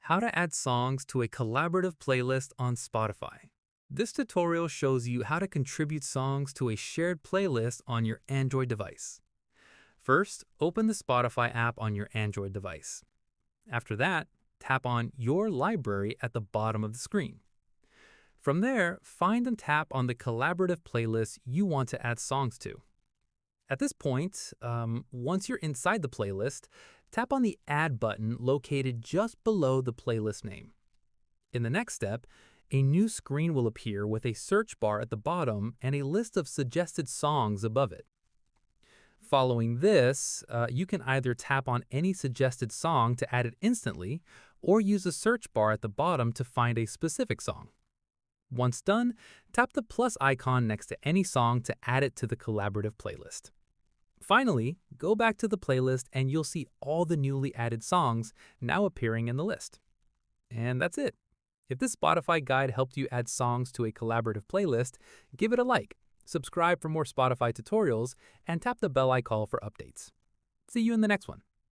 How to add songs to a collaborative playlist on Spotify. This tutorial shows you how to contribute songs to a shared playlist on your Android device. First, open the Spotify app on your Android device. After that, tap on Your Library at the bottom of the screen. From there, find and tap on the collaborative playlist you want to add songs to. At this point, once you're inside the playlist, tap on the Add button located just below the playlist name. In the next step, a new screen will appear with a search bar at the bottom and a list of suggested songs above it. Following this, you can either tap on any suggested song to add it instantly, or use the search bar at the bottom to find a specific song. Once done, tap the plus icon next to any song to add it to the collaborative playlist. Finally, go back to the playlist and you'll see all the newly added songs now appearing in the list. And that's it. If this Spotify guide helped you add songs to a collaborative playlist, give it a like, subscribe for more Spotify tutorials, and tap the bell icon for updates. See you in the next one.